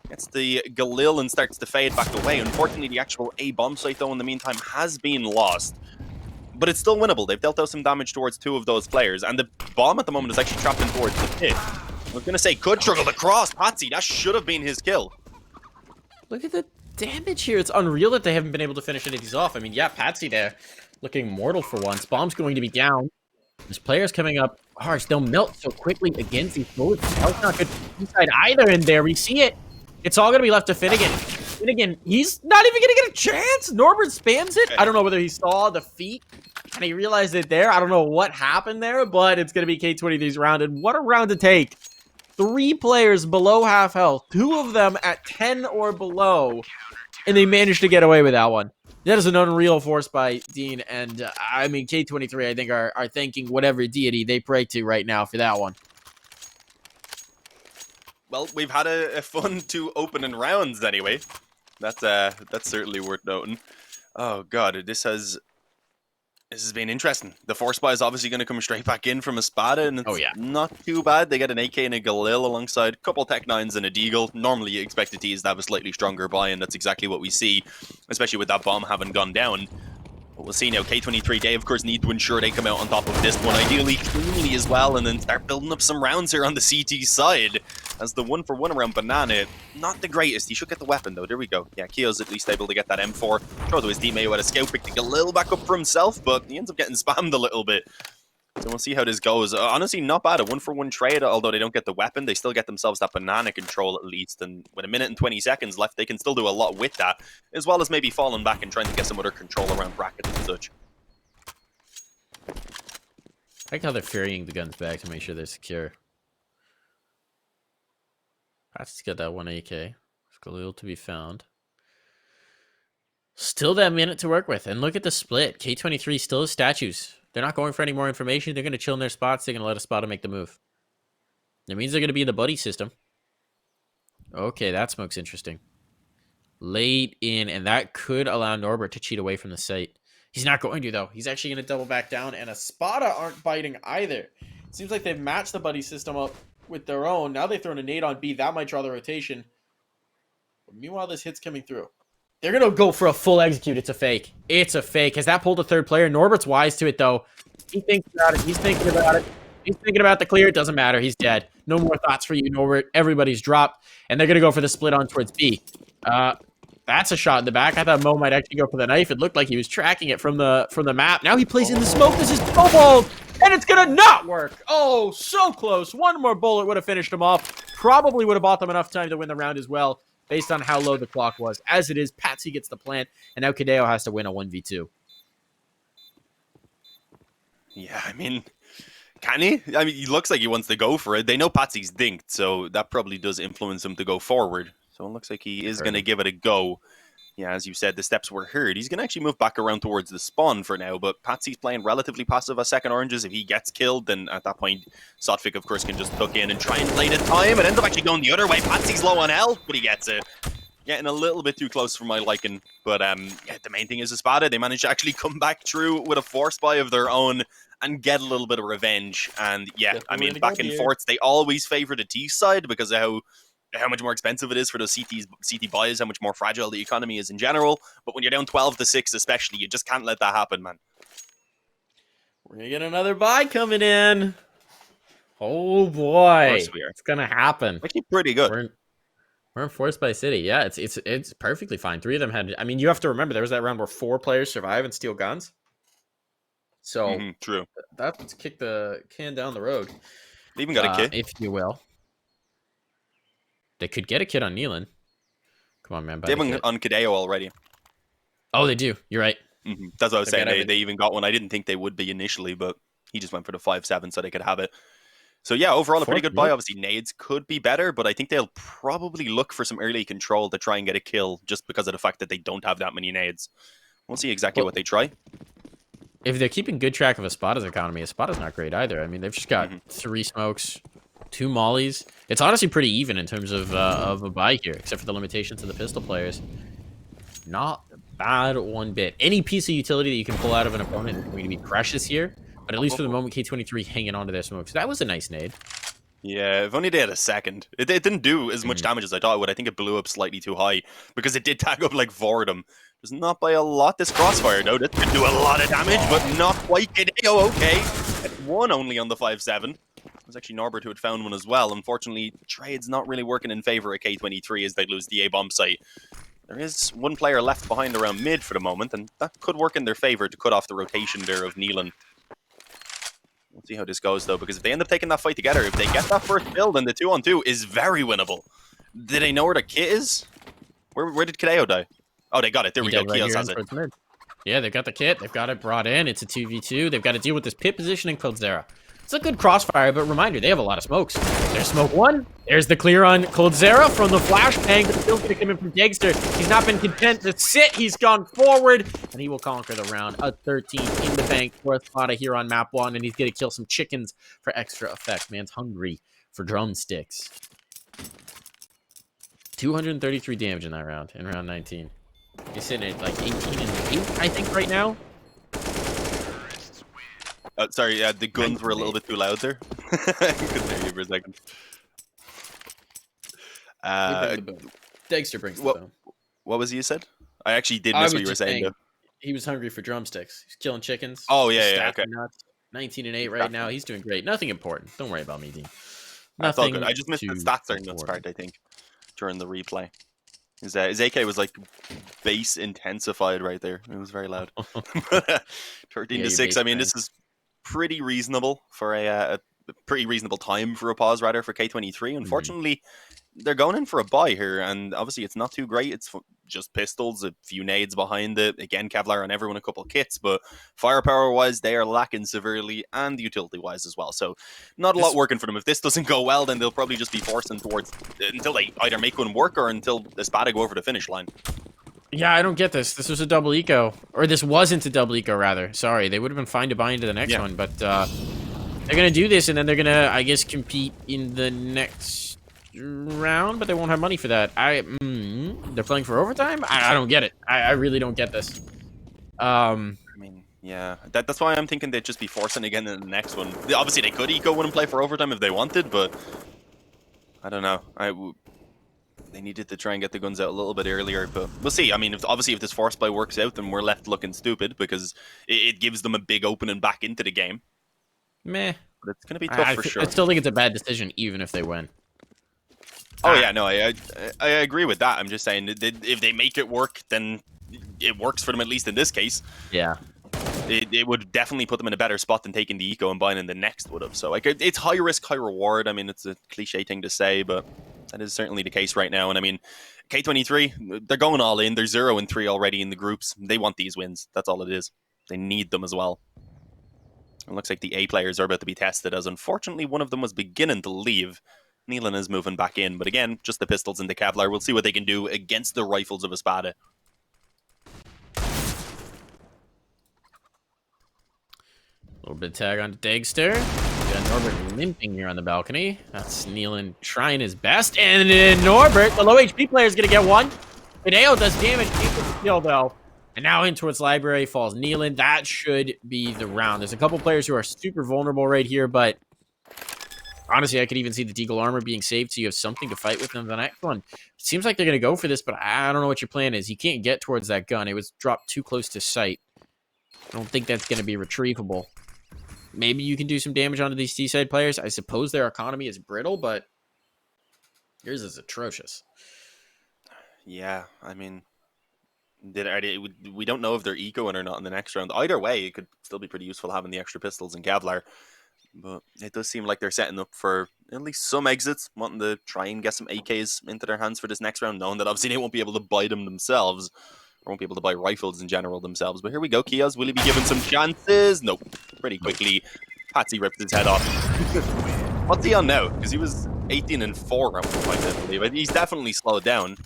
Gets the Galil and starts to fade back away. Unfortunately, the actual A bomb site, though, in the meantime, has been lost. But it's still winnable. They've dealt out some damage towards 2 of those players, and the bomb at the moment is actually trapped in towards the pit. I was going to say, could struggle to cross. Patsy, that should have been his kill. Look at the damage here. It's unreal that they haven't been able to finish any of these off. I mean, yeah, Patsy there looking mortal for once. Bomb's going to be down. There's players coming up harsh. They'll melt so quickly against these bullets. That's not good inside either in there. We see it. It's all going to be left to Finnegan. Finnegan, he's not even going to get a chance. Norbert spams it. I don't know whether he saw the feet and he realized it there. I don't know what happened there, but it's going to be K23's round. And what a round to take. 3 players below half health. 2 of them at 10 or below. And they managed to get away with that one. That is an unreal force by Dean. And, I mean, K23, I think, are thanking whatever deity they pray to right now for that one. Well, we've had a fun 2 opening rounds anyway. That's certainly worth noting. Oh, God, this has been interesting. The force buy is obviously going to come straight back in from ESPADA, and it's not too bad. They get an AK and a Galil alongside a couple Tech-9s and a Deagle. Normally, you expect the T's to have a slightly stronger buy, and that's exactly what we see, especially with that bomb having gone down. But we'll see now. K23, they, of course, need to ensure they come out on top of this one, ideally cleanly as well, and then start building up some rounds here on the CT side. As the 1-for-1 around Banana, not the greatest. He should get the weapon, though. There we go. Yeah, Keo's at least able to get that M4. Throw to his teammate who had a scout pick to get a little back up for himself, but he ends up getting spammed a little bit. So we'll see how this goes. Honestly, not bad. A 1-for-1 trade, although they don't get the weapon. They still get themselves that Banana control at least. And with 1 minute and 20 seconds left, they can still do a lot with that, as well as maybe falling back and trying to get some other control around brackets and such. I like how they're ferrying the guns back to make sure they're secure. Patsy's got that 1 AK. Galil to be found. Still that minute to work with. And look at the split. K23 still has statues. They're not going for any more information. They're going to chill in their spots. They're going to let ESPADA make the move. That means they're going to be in the buddy system. Okay, that smoke's interesting. Late in, and that could allow Norbert to cheat away from the site. He's not going to, though. He's actually going to double back down, and ESPADA aren't biting either. It seems like they've matched the buddy system up with their own. Now they've thrown a nade on B. That might draw the rotation. But meanwhile, this hit's coming through. They're going to go for a full execute. It's a fake. It's a fake. Has that pulled a 3rd player? Norbert's wise to it, though. He thinks about it. He's thinking about it. He's thinking about the clear. It doesn't matter. He's dead. No more thoughts for you, Norbert. Everybody's dropped, and they're going to go for the split on towards B. That's a shot in the back. I thought Mo might actually go for the knife. It looked like he was tracking it from the map. Now he plays in the smoke. This is Snowball, and it's going to not work. Oh, so close. One more bullet would have finished him off. Probably would have bought them enough time to win the round as well, based on how low the clock was. As it is, Patsy gets the plant, and now Kadeo has to win a 1v2. Yeah, I mean, can he? I mean, he looks like he wants to go for it. They know Patsy's dinked, so that probably does influence him to go forward. So it looks like he is going to give it a go. Yeah, as you said, the steps were heard. He's going to actually move back around towards the spawn for now, but Patsy's playing relatively passive as second oranges. If he gets killed, then at that point, Sotfik, of course, can just tuck in and try and play the time. It ends up actually going the other way. Patsy's low on health, but he gets it. Getting a little bit too close for my liking. But yeah, the main thing is ESPADA. They managed to actually come back through with a force buy of their own and get a little bit of revenge. And yeah, I mean, back in forts, they always favor the T side because of how much more expensive it is for those CT buys, how much more fragile the economy is in general. But when you're down 12-6 especially, you just can't let that happen, man. We're going to get another buy coming in. Oh, boy. Of course we are. It's going to happen. Actually pretty good. We're in Force by City. Yeah, it's perfectly fine. 3 of them had... I mean, you have to remember, there was that round where 4 players survive and steal guns. So, true. That's kick the can down the road. They even got a kid. If you will. They could get a kid on Nealon. Come on, man. They have one on Kadeo already. Oh, they do. You're right. That's what I was saying. They even got one. I didn't think they would be initially, but he just went for the 5-7 so they could have it. So yeah, overall a pretty good buy. Obviously, nades could be better, but I think they'll probably look for some early control to try and get a kill just because of the fact that they don't have that many nades. We'll see exactly what they try. If they're keeping good track of ESPADA's economy, ESPADA's not great either. I mean, they've just got 3 smokes, 2 mollies. It's honestly pretty even in terms of a buy here, except for the limitations of the pistol players. Not bad one bit. Any piece of utility that you can pull out of an opponent is going to be precious here, but at least for the moment, K23 hanging on to their smokes. That was a nice nade. Yeah, if only they had a second. It didn't do as much damage as I thought it would. I think it blew up slightly too high because it did tag up like 4 of them. Does not by a lot, this crossfire, though. This could do a lot of damage, but not quite. Kadeo, okay. At 1 only on the 5-7. It was actually Norbert who had found one as well. Unfortunately, trade's not really working in favor of K23 as they lose the A-bomb site. There is 1 player left behind around mid for the moment, and that could work in their favor to cut off the rotation there of Nealon. We'll see how this goes, though, because if they end up taking that fight together, if they get that first build, then the 2-on-2 is very winnable. Did they know where the kit is? Where did Kadeo die? Oh, they got it. There we go. Kios has it. Yeah, they've got the kit. They've got it brought in. It's a 2v2. They've got to deal with this pit positioning Coldzera. It's a good crossfire, but reminder, they have a lot of smokes. There's smoke 1. There's the clear on Coldzera from the flashbang, but still going to come in from Dagster. He's not been content to sit. He's gone forward, and he will conquer the round. A 13 in the bank for ESPADA here on map 1, and he's going to kill some chickens for extra effect. Man's hungry for drumsticks. 233 damage in that round, in round 19. He's sitting at like 18 and 8, I think, right now. Sorry, the guns were a little bit too loud there. I couldn't hear you for a second. Dagster brings the bone. What was it you said? I actually did miss what you were saying, though. He was hungry for drumsticks. He's killing chickens. Oh, yeah, okay. Nuts. 19 and 8 right now. He's doing great. Nothing important. Don't worry about me, Dean. That's all good. I just missed the stats are nuts part, I think, during the replay. His AK was like bass intensified right there. It was very loud. 13-6. I mean, this is pretty reasonable for a pretty reasonable time for a pause, rather, for K23. Unfortunately, they're going in for a buy here, and obviously it's not too great. It's just pistols, a few nades behind it. Again, Kevlar on everyone, a couple of kits, but firepower-wise, they are lacking severely, and utility-wise as well. So not a lot working for them. If this doesn't go well, then they'll probably just be forcing towards until they either make one work or until ESPADA go over the finish line. Yeah, I don't get this. This was a double eco. Or this wasn't a double eco, rather. Sorry, they would have been fine to buy into the next one, but they're going to do this, and then they're going to, I guess, compete in the next round, but they won't have money for that. They're playing for overtime? I don't get it. I really don't get this. I mean, yeah. That's why I'm thinking they'd just be forcing again in the next one. Obviously, they could eco one and play for overtime if they wanted, but I don't know. They needed to try and get the guns out a little bit earlier, but we'll see. I mean, obviously, if this force buy works out, then we're left looking stupid because it gives them a big opening back into the game. Meh. But it's going to be tough for sure. I still think it's a bad decision, even if they win. Oh, yeah, no, I agree with that. I'm just saying, if they make it work, then it works for them, at least in this case. Yeah. It would definitely put them in a better spot than taking the eco and buying in the next would have. So like, it's high risk, high reward. I mean, it's a cliche thing to say, but that is certainly the case right now. And I mean, K23, they're going all in. They're 0-3 already in the groups. They want these wins. That's all it is. They need them as well. It looks like the A players are about to be tested, as unfortunately one of them was beginning to leave. Nealon is moving back in, but again, just the pistols and the Kevlar. We'll see what they can do against the rifles of ESPADA. A little bit of tag on Dagster. We got Norbert limping here on the balcony. That's Nealon trying his best. And then Norbert, the low HP player, is going to get one. Hideo does damage. Can't get the kill, though. And now in towards library falls Nealon. That should be the round. There's a couple players who are super vulnerable right here, but honestly, I could even see the Deagle armor being saved, so you have something to fight with in the next one. It seems like they're going to go for this, but I don't know what your plan is. You can't get towards that gun. It was dropped too close to sight. I don't think that's going to be retrievable. Maybe you can do some damage onto these T-side players. I suppose their economy is brittle, but yours is atrocious. Yeah, I mean, we don't know if they're ecoing or not in the next round. Either way, it could still be pretty useful having the extra pistols and Kevlar. But it does seem like they're setting up for at least some exits, wanting to try and get some AKs into their hands for this next round, knowing that obviously they won't be able to buy them themselves. Won't be able to buy rifles in general themselves. But here we go, Kiaz. Will he be given some chances? Nope. Pretty quickly, Patsy ripped his head off. What's he on now? Because he was 18-4 at one point, I believe. He's definitely slowed down.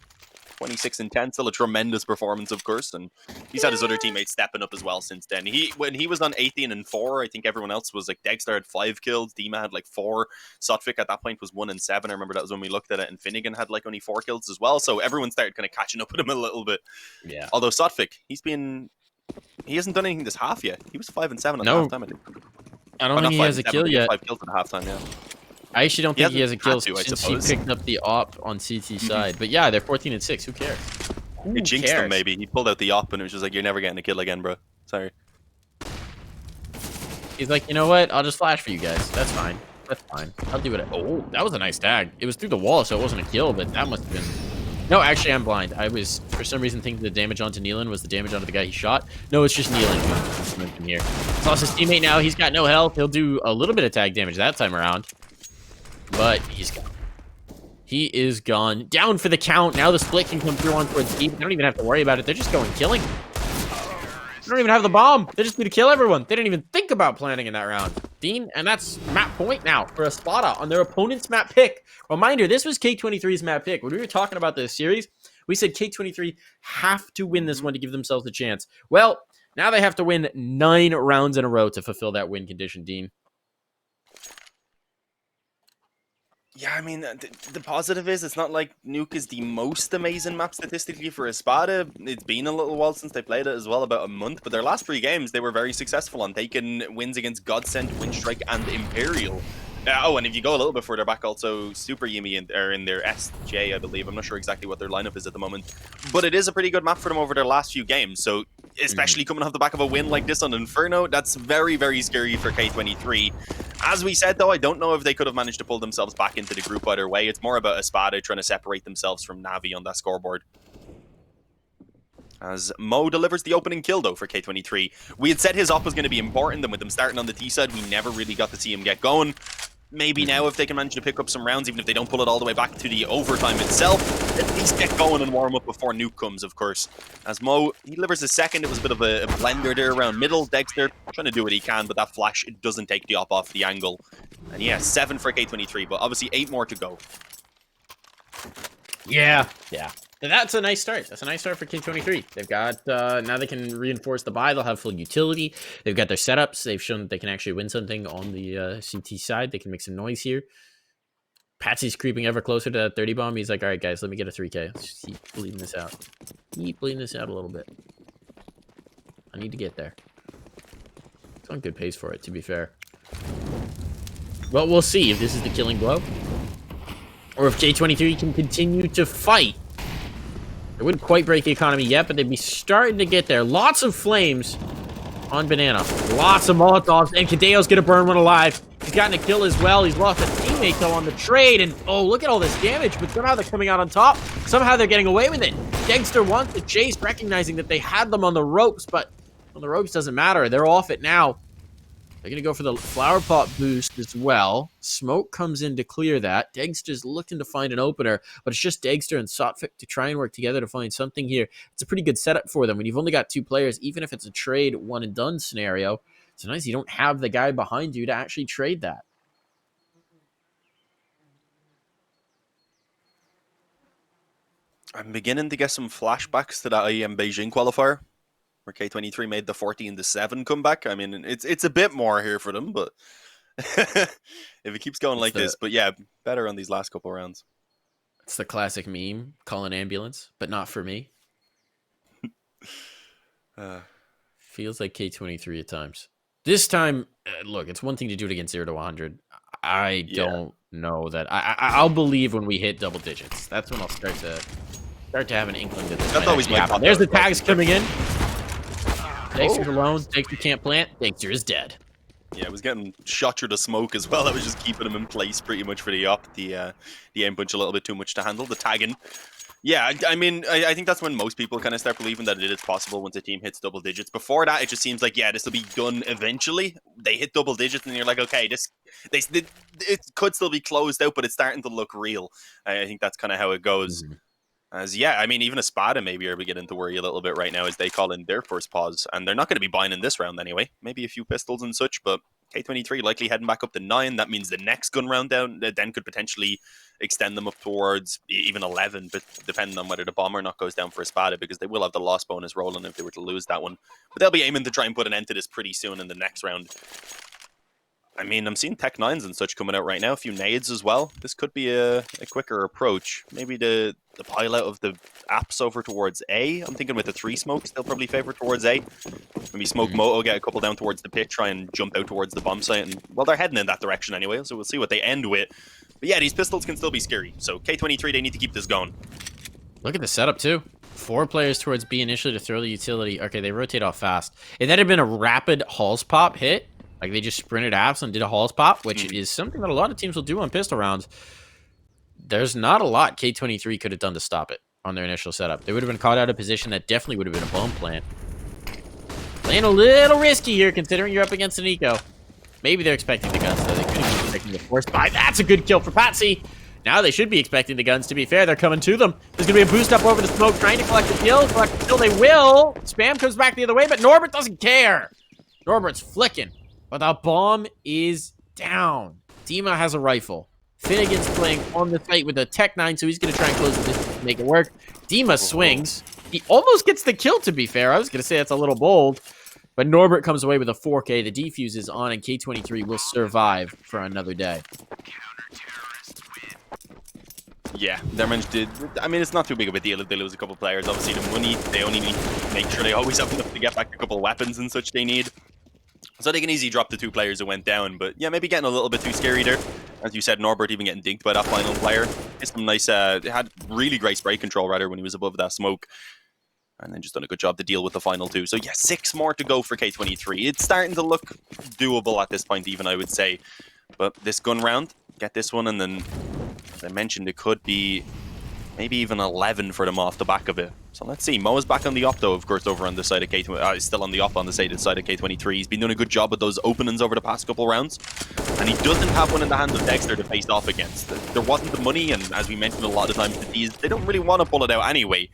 26-10, still a tremendous performance, of course, and he's had his other teammates stepping up as well since then. When he was on 18-4, I think everyone else was like Dexter had 5 kills, Dima had like 4, Sotvik at that point was 1-7. I remember that was when we looked at it, and Finnegan had like only 4 kills as well. So everyone started kind of catching up with him a little bit. Yeah. Although Sotvik, he hasn't done anything this half yet. He was 5-7 at halftime, I think. I don't think he has a kill yet. 5 kills at halftime, yeah. I actually don't think he has a kill since he suppose. picked up the op on CT side. But yeah, they're 14-6. Who cares? It jinxed him, maybe. He pulled out the op and it was just like, you're never getting a kill again, bro. Sorry. He's like, you know what? I'll just flash for you guys. That's fine. That's fine. I'll do it. Oh, that was a nice tag. It was through the wall, so it wasn't a kill, but that must have been... No, actually, I'm blind. I was, for some reason, thinking the damage onto Nealon was the damage onto the guy he shot. No, it's just Nealon who's here. He's lost his teammate now. He's got no health. He'll do a little bit of tag damage that time around. But he's gone. He is gone. Down for the count. Now the split can come through on towards deep. They don't even have to worry about it. They're just going killing. They don't even have the bomb. They just need to kill everyone. They didn't even think about planning in that round. Dean, and that's map point now for ESPADA on their opponent's map pick. Reminder, this was K23's map pick. When we were talking about this series, we said K23 have to win this one to give themselves a chance. Well, now they have to win 9 rounds in a row to fulfill that win condition, Dean. Yeah, I mean, the positive is it's not like Nuke is the most amazing map statistically for ESPADA. It's been a little while since they played it as well, about a month. But their last 3 games, they were very successful on taking wins against Godsend, Windstrike, and Imperial. And if you go a little bit further back, also Super Yumi are in their SJ, I believe. I'm not sure exactly what their lineup is at the moment. But it is a pretty good map for them over their last few games. So especially coming off the back of a win like this on Inferno, that's very, very scary for K23. As we said, though, I don't know if they could have managed to pull themselves back into the group either way. It's more about ESPADA trying to separate themselves from Navi on that scoreboard. As Mo delivers the opening kill, though, for K23. We had said his op was going to be important, and with them starting on the T side, we never really got to see him get going. Maybe now, if they can manage to pick up some rounds, even if they don't pull it all the way back to the overtime itself, at least get going and warm up before Nuke comes, of course. As Mo, he delivers his second. It was a bit of a blender there around middle. Dexter trying to do what he can, but that flash, it doesn't take the op off the angle. And yeah, 7 for K23, but obviously 8 more to go. Yeah. That's a nice start. That's a nice start for K23. They've got, now they can reinforce the buy. They'll have full utility. They've got their setups. They've shown that they can actually win something on the CT side. They can make some noise here. Patsy's creeping ever closer to that 30 bomb. He's like, all right, guys, let me get a 3K. Let's just keep bleeding this out. Keep bleeding this out a little bit. I need to get there. It's on good pace for it, to be fair. Well, we'll see if this is the killing blow. or if K23 can continue to fight. It wouldn't quite break the economy yet, but they'd be starting to get there. Lots of flames on Banana. Lots of Molotovs, and Kadeo's gonna burn one alive. He's gotten a kill as well. He's lost a teammate, though, on the trade, and oh, look at all this damage, but somehow they're coming out on top. Somehow they're getting away with it. Dexter wants to chase, recognizing that they had them on the ropes, but on the ropes doesn't matter. They're off it now. They're going to go for the flower pot boost as well. Smoke comes in to clear that. Dexter's looking to find an opener, but it's just Dexter and Sotfik to try and work together to find something here. It's a pretty good setup for them. When you've only got 2 players, even if it's a trade one and done scenario, it's nice you don't have the guy behind you to actually trade that. I'm beginning to get some flashbacks to that IEM Beijing qualifier, where K23 made the 14-7 comeback. I mean, it's a bit more here for them, but if it keeps going like this, but yeah, better on these last couple rounds. It's the classic meme, call an ambulance, but not for me. Feels like K23 at times. This time, look, it's one thing to do it against 0 to 100. I don't know that. I'll believe when we hit double digits. That's when I'll start to have an inkling that this That's always my happen. There's the tags coming in. Dexter's alone. Dexter can't plant. Dexter is dead. Yeah, it was getting shot through the smoke as well. That was just keeping him in place pretty much for the op. The aim punch a little bit too much to handle. The tagging. Yeah, I mean, I think that's when most people kind of start believing that it is possible once a team hits double digits. Before that, it just seems like, yeah, this will be done eventually. They hit double digits and you're like, okay, it could still be closed out, but it's starting to look real. I think that's kind of how it goes. Mm-hmm. As yeah, I mean, even ESPADA maybe are beginning to worry a little bit right now as they call in their first pause, and they're not going to be buying in this round anyway. Maybe a few pistols and such, but K23 likely heading back up to 9. That means the next gun round down then could potentially extend them up towards even 11, but depending on whether the bomb or not goes down for ESPADA, because they will have the loss bonus rolling if they were to lose that one. But they'll be aiming to try and put an end to this pretty soon in the next round. I mean, I'm seeing Tech 9s and such coming out right now. A few nades as well. This could be a quicker approach. Maybe the pile out of the apps over towards A. I'm thinking with the 3 smokes, they'll probably favor towards A. Maybe smoke Moto, get a couple down towards the pit, try and jump out towards the bomb site. And, well, they're heading in that direction anyway, so we'll see what they end with. But yeah, these pistols can still be scary. So K23, they need to keep this going. Look at the setup, too. 4 players towards B initially to throw the utility. Okay, they rotate off fast. If that had been a rapid Halls pop hit, like they just sprinted apps and did a Halls pop, which is something that a lot of teams will do on pistol rounds, there's not a lot K23 could have done to stop it on their initial setup. They would have been caught out of position. That definitely would have been a bomb plant. Playing a little risky here, considering you're up against an eco. Maybe they're expecting the guns, though. They couldn't be expecting the force buy. That's a good kill for Patsy. Now they should be expecting the guns, to be fair. They're coming to them. There's going to be a boost up over the smoke, trying to collect the kill. Collect the kill, they will. Spam comes back the other way, but Norbert doesn't care. Norbert's flicking. But the bomb is down. Dima has a rifle. Finnegan's playing on the site with a Tech 9, so he's going to try and close the distance to make it work. Dima swings. He almost gets the kill, to be fair. I was going to say that's a little bold. But Norbert comes away with a 4K. The defuse is on, and K23 will survive for another day. Yeah, their managed did. I mean, it's not too big of a deal if they lose a couple players. Obviously, the money, they only need to make sure they always have enough to get back a couple weapons and such they need. So they can easily drop the 2 players who went down. But yeah, maybe getting a little bit too scary there. As you said, Norbert even getting dinked by that final player. It's some nice, had really great spray control, rather, when he was above that smoke. And then just done a good job to deal with the final 2. So yeah, 6 more to go for K23. It's starting to look doable at this point, even, I would say. But this gun round, get this one, and then, as I mentioned, it could be maybe even 11 for them off the back of it. So let's see. Mo's back on the op, though, of course, over on the side of K23. He's still on the op on the side of K23. He's been doing a good job with those openings over the past couple rounds. And he doesn't have one in the hands of Dexter to face off against. There wasn't the money, and as we mentioned a lot of times, they don't really want to pull it out anyway.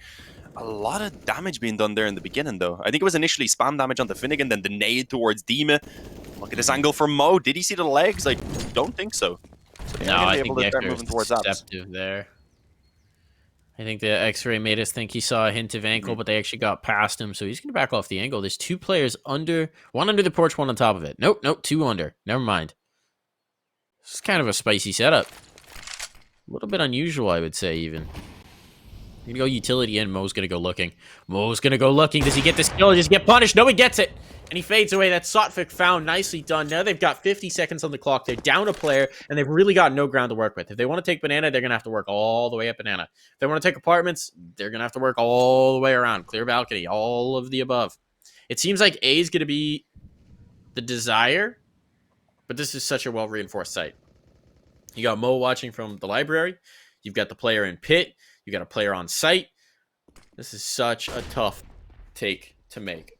A lot of damage being done there in the beginning, though. I think it was initially spam damage onto Finnegan, then the nade towards Dima. Look at this angle from Mo. Did he see the legs? I don't think so. No, I think Dexter was deceptive there. I think the X-ray made us think he saw a hint of ankle, but they actually got past him, so he's going to back off the angle. There's 2 players under, one under the porch, one on top of it. Nope, 2 under. Never mind. This is kind of a spicy setup. A little bit unusual, I would say, even. You're gonna go utility in. Mo's gonna go looking. Mo's gonna go looking. Does he get this kill or just get punished? No, he gets it. And he fades away. That's Sotfik found. Nicely done. Now they've got 50 seconds on the clock. They're down a player, and they've really got no ground to work with. If they want to take Banana, they're gonna have to work all the way up Banana. If they want to take apartments, they're gonna have to work all the way around. Clear balcony, all of the above. It seems like A is gonna be the desire, but this is such a well-reinforced site. You got Mo watching from the library. You've got the player in pit. You got a player on site. This is such a tough take to make.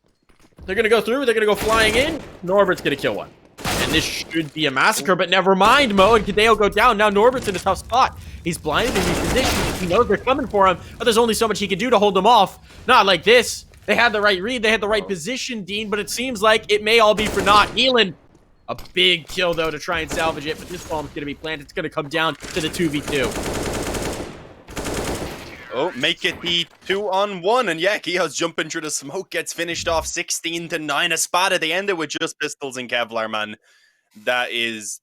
They're going to go through. They're going to go flying in. Norbert's going to kill one. And this should be a massacre, but never mind. Mo and Kadeo go down. Now Norbert's in a tough spot. He's blinded in these positions. He knows they're coming for him, but there's only so much he can do to hold them off. Not like this. They had the right read. They had the right position, Dean, but it seems like it may all be for naught. Healing. A big kill, though, to try and salvage it, but this bomb's going to be planted. It's going to come down to the 2v2. Oh, make it the 2-on-1, and yeah, Kiha's jumping through the smoke, gets finished off 16-9. ESPADA, they ended with just pistols and Kevlar, man. That is